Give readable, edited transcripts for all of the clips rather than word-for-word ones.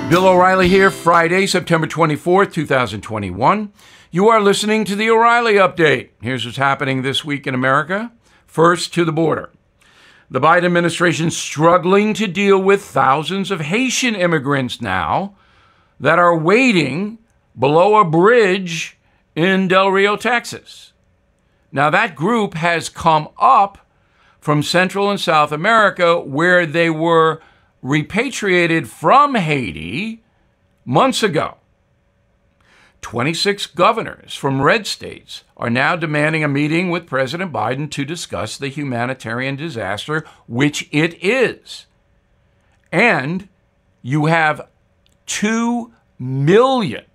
Bill O'Reilly here, Friday, September 24th, 2021. You are listening to the O'Reilly Update. Here's what's happening this week in America. First, to the border. The Biden administration struggling to deal with thousands of Haitian immigrants now that are waiting below a bridge in Del Rio, Texas. Now, that group has come up from Central and South America, where they were repatriated from Haiti months ago. 26 governors from red states are now demanding a meeting with President Biden to discuss the humanitarian disaster, which it is. And you have 2 million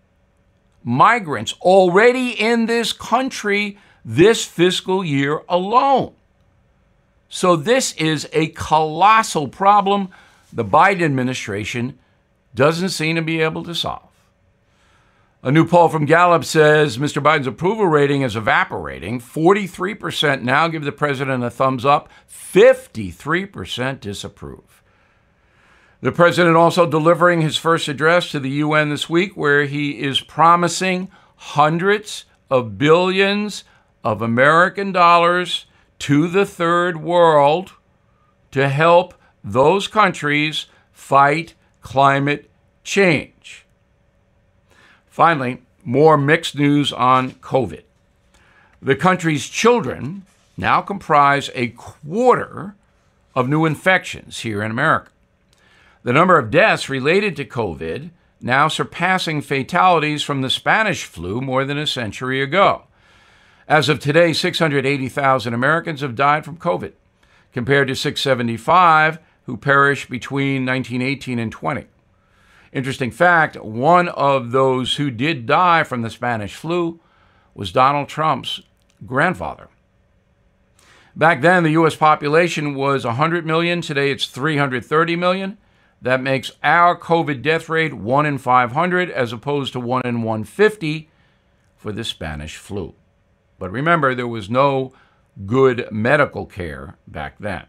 migrants already in this country this fiscal year alone. So this is a colossal problem the Biden administration doesn't seem to be able to solve. A new poll from Gallup says Mr. Biden's approval rating is evaporating. 43% now give the president a thumbs up. 53% disapprove. The president also delivering his first address to the UN this week, where he is promising hundreds of billions of American dollars to the third world to help those countries fight climate change. Finally, more mixed news on COVID. The country's children now comprise a quarter of new infections here in America. The number of deaths related to COVID now surpassing fatalities from the Spanish flu more than a century ago. As of today, 680,000 Americans have died from COVID, compared to 675 who perished between 1918 and 20. Interesting fact, one of those who did die from the Spanish flu was Donald Trump's grandfather. Back then, the U.S. population was 100 million. Today, it's 330 million. That makes our COVID death rate 1 in 500 as opposed to 1 in 150 for the Spanish flu. But remember, there was no good medical care back then.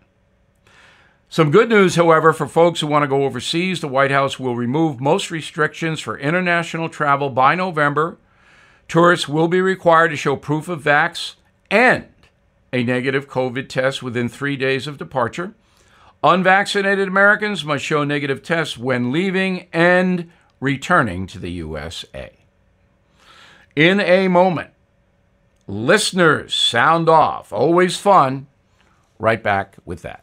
Some good news, however, for folks who want to go overseas. The White House will remove most restrictions for international travel by November. Tourists will be required to show proof of vax and a negative COVID test within 3 days of departure. Unvaccinated Americans must show negative tests when leaving and returning to the USA. In a moment, listeners sound off. Always fun. Right back with that.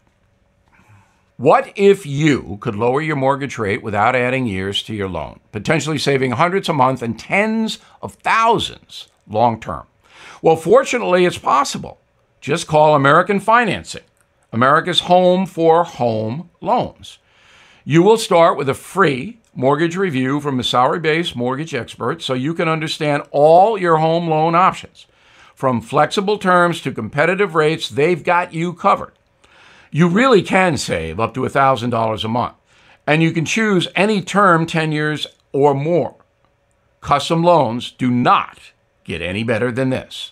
What if you could lower your mortgage rate without adding years to your loan, potentially saving hundreds a month and tens of thousands long term? Well, fortunately, it's possible. Just call American Financing, America's home for home loans. You will start with a free mortgage review from a salary-based mortgage expert so you can understand all your home loan options. From flexible terms to competitive rates, they've got you covered. You really can save up to $1,000 a month, and you can choose any term, 10 years or more. Custom loans do not get any better than this.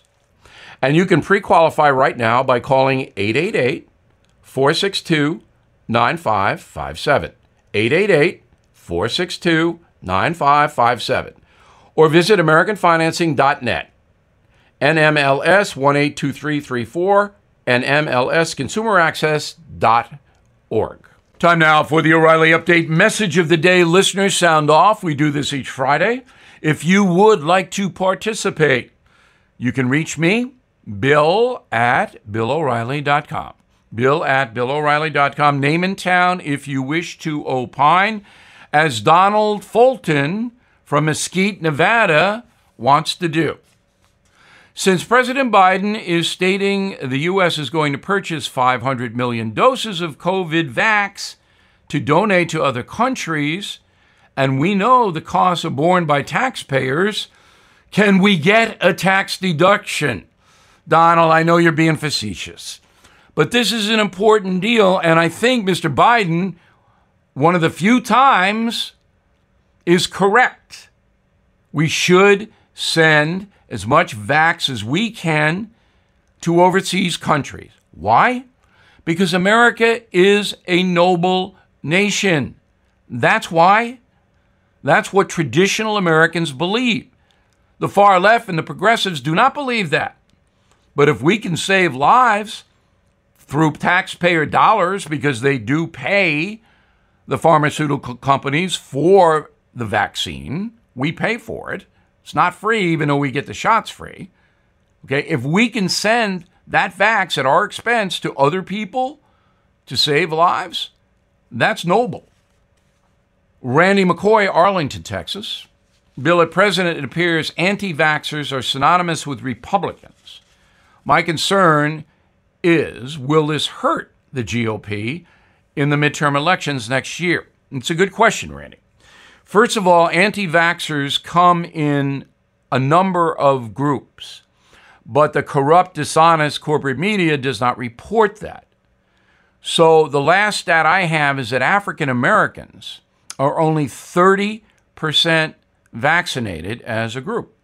And you can pre-qualify right now by calling 888-462-9557, 888-462-9557, or visit AmericanFinancing.net, NMLS 182334, and MLSConsumerAccess.org. Time now for the O'Reilly Update Message of the Day. Listeners, sound off. We do this each Friday. If you would like to participate, you can reach me, Bill@BillO'Reilly.com. Bill@BillO'Reilly.com. Name and town if you wish to opine, as Donald Fulton from Mesquite, Nevada, wants to do. Since President Biden is stating the U.S. is going to purchase 500 million doses of COVID vax to donate to other countries, and we know the costs are borne by taxpayers, can we get a tax deduction? Donald, I know you're being facetious, but this is an important deal, and I think Mr. Biden, one of the few times, is correct. We should send as much vax as we can to overseas countries. Why? Because America is a noble nation. That's why. That's what traditional Americans believe. The far left and the progressives do not believe that. But if we can save lives through taxpayer dollars, because they do pay the pharmaceutical companies for the vaccine, we pay for it. It's not free, even though we get the shots free. Okay, if we can send that vax at our expense to other people to save lives, that's noble. Randy McCoy, Arlington, Texas. Bill, at present, it appears anti-vaxxers are synonymous with Republicans. My concern is, will this hurt the GOP in the midterm elections next year? It's a good question, Randy. First of all, anti-vaxxers come in a number of groups, but the corrupt, dishonest corporate media does not report that. So the last stat I have is that African Americans are only 30% vaccinated as a group.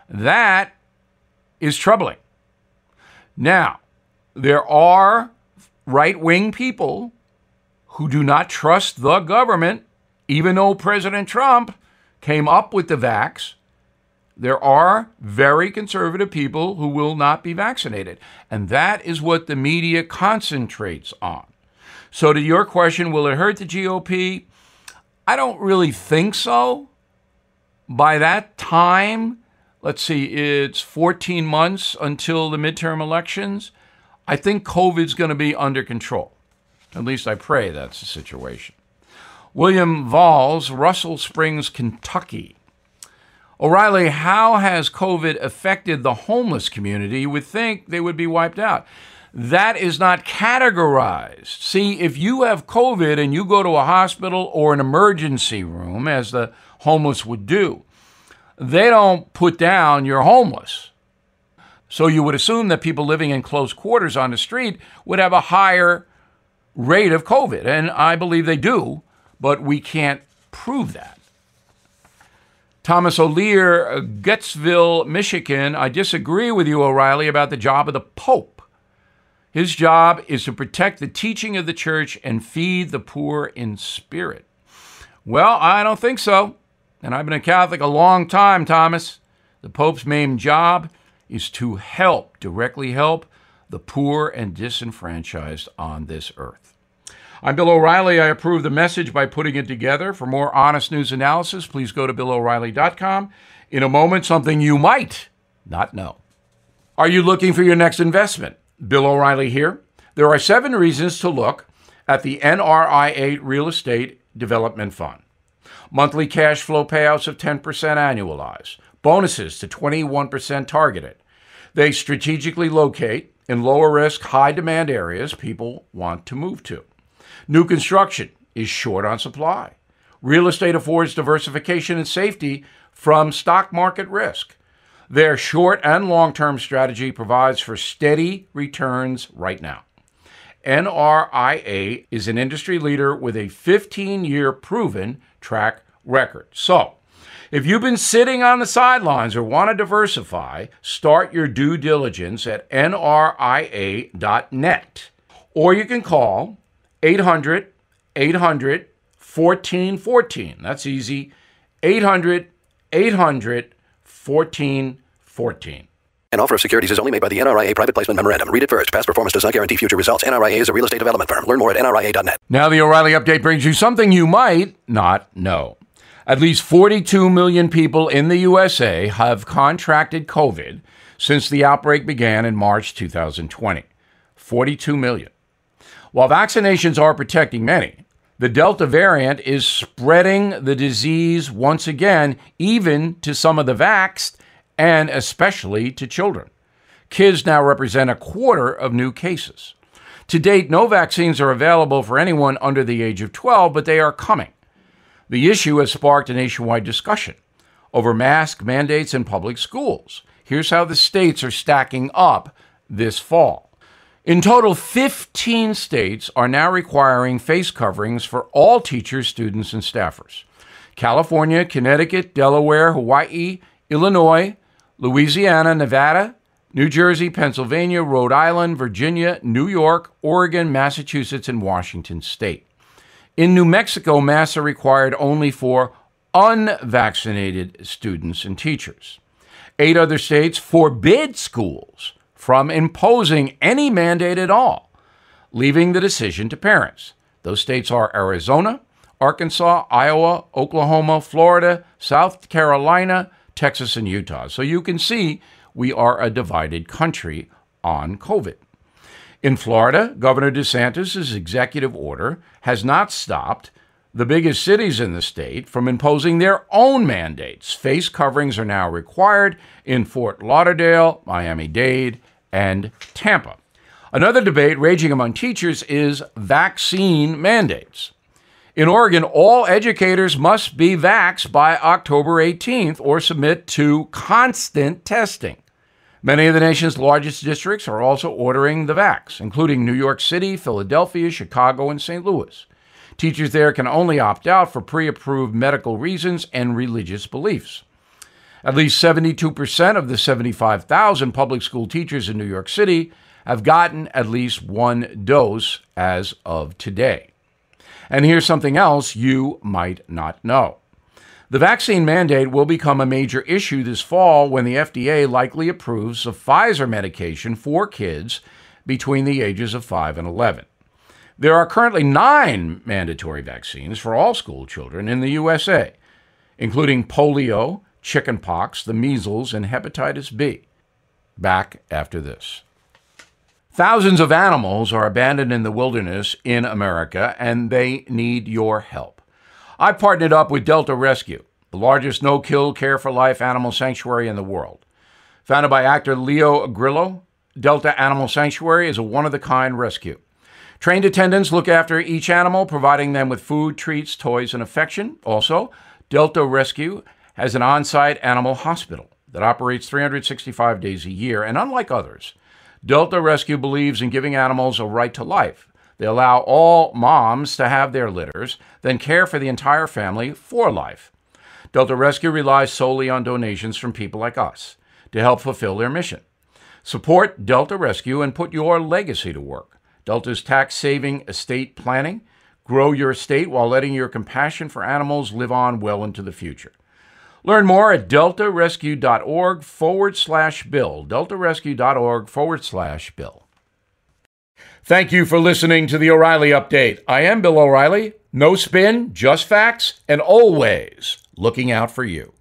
That is troubling. Now, there are right-wing people who do not trust the government, even though President Trump came up with the vax. There are very conservative people who will not be vaccinated. And that is what the media concentrates on. So to your question, will it hurt the GOP? I don't really think so. By that time, let's see, it's 14 months until the midterm elections. I think COVID's going to be under control. At least I pray that's the situation. William Valls, Russell Springs, Kentucky. O'Reilly, how has COVID affected the homeless community? You would think they would be wiped out. That is not categorized. See, if you have COVID and you go to a hospital or an emergency room, as the homeless would do, they don't put down you're homeless. So you would assume that people living in close quarters on the street would have a higher rate of COVID. And I believe they do, but we can't prove that. Thomas O'Lear, Gettsville, Michigan. I disagree with you, O'Reilly, about the job of the Pope. His job is to protect the teaching of the church and feed the poor in spirit. Well, I don't think so. And I've been a Catholic a long time, Thomas. The Pope's main job is to help, directly help, the poor and disenfranchised on this earth. I'm Bill O'Reilly. I approve the message by putting it together. For more honest news analysis, please go to BillO'Reilly.com. In a moment, something you might not know. Are you looking for your next investment? Bill O'Reilly here. There are 7 reasons to look at the NRIA Real Estate Development Fund. Monthly cash flow payouts of 10% annualized. Bonuses to 21% targeted. They strategically locate in lower risk, high demand areas people want to move to. New construction is short on supply. Real estate affords diversification and safety from stock market risk. Their short and long-term strategy provides for steady returns right now. NRIA is an industry leader with a 15-year proven track record. So, if you've been sitting on the sidelines or want to diversify, start your due diligence at nria.net. Or you can call 800-800-1414. That's easy. 800-800-1414. An offer of securities is only made by the NRIA Private Placement Memorandum. Read it first. Past performance does not guarantee future results. NRIA is a real estate development firm. Learn more at nria.net. Now the O'Reilly Update brings you something you might not know. At least 42 million people in the USA have contracted COVID since the outbreak began in March 2020. 42 million. While vaccinations are protecting many, the Delta variant is spreading the disease once again, even to some of the vaxxed, and especially to children. Kids now represent a quarter of new cases. To date, no vaccines are available for anyone under the age of 12, but they are coming. The issue has sparked a nationwide discussion over mask mandates in public schools. Here's how the states are stacking up this fall. In total, 15 states are now requiring face coverings for all teachers, students, and staffers. California, Connecticut, Delaware, Hawaii, Illinois, Louisiana, Nevada, New Jersey, Pennsylvania, Rhode Island, Virginia, New York, Oregon, Massachusetts, and Washington State. In New Mexico, masks are required only for unvaccinated students and teachers. 8 other states forbid schools from imposing any mandate at all, leaving the decision to parents. Those states are Arizona, Arkansas, Iowa, Oklahoma, Florida, South Carolina, Texas, and Utah. So you can see we are a divided country on COVID. In Florida, Governor DeSantis' executive order has not stopped the biggest cities in the state from imposing their own mandates. Face coverings are now required in Fort Lauderdale, Miami-Dade, and Tampa. Another debate raging among teachers is vaccine mandates. In Oregon, all educators must be vaxxed by October 18th or submit to constant testing. Many of the nation's largest districts are also ordering the vax, including New York City, Philadelphia, Chicago, and St. Louis. Teachers there can only opt out for pre-approved medical reasons and religious beliefs. At least 72% of the 75,000 public school teachers in New York City have gotten at least one dose as of today. And here's something else you might not know. The vaccine mandate will become a major issue this fall when the FDA likely approves the Pfizer medication for kids between the ages of 5 and 11. There are currently 9 mandatory vaccines for all school children in the USA, including polio, chickenpox, the measles, and hepatitis B. Back after this. Thousands of animals are abandoned in the wilderness in America, and they need your help. I partnered up with Delta Rescue, the largest no-kill, care-for-life animal sanctuary in the world. Founded by actor Leo Grillo, Delta Animal Sanctuary is a one-of-a-kind rescue. Trained attendants look after each animal, providing them with food, treats, toys, and affection. Also, Delta Rescue has an on-site animal hospital that operates 365 days a year, and unlike others, Delta Rescue believes in giving animals a right to life. They allow all moms to have their litters, then care for the entire family for life. Delta Rescue relies solely on donations from people like us to help fulfill their mission. Support Delta Rescue and put your legacy to work. Delta's tax-saving estate planning. Grow your estate while letting your compassion for animals live on well into the future. Learn more at deltarescue.org/bill. deltarescue.org/bill. Thank you for listening to the O'Reilly Update. I am Bill O'Reilly. No spin, just facts, and always looking out for you.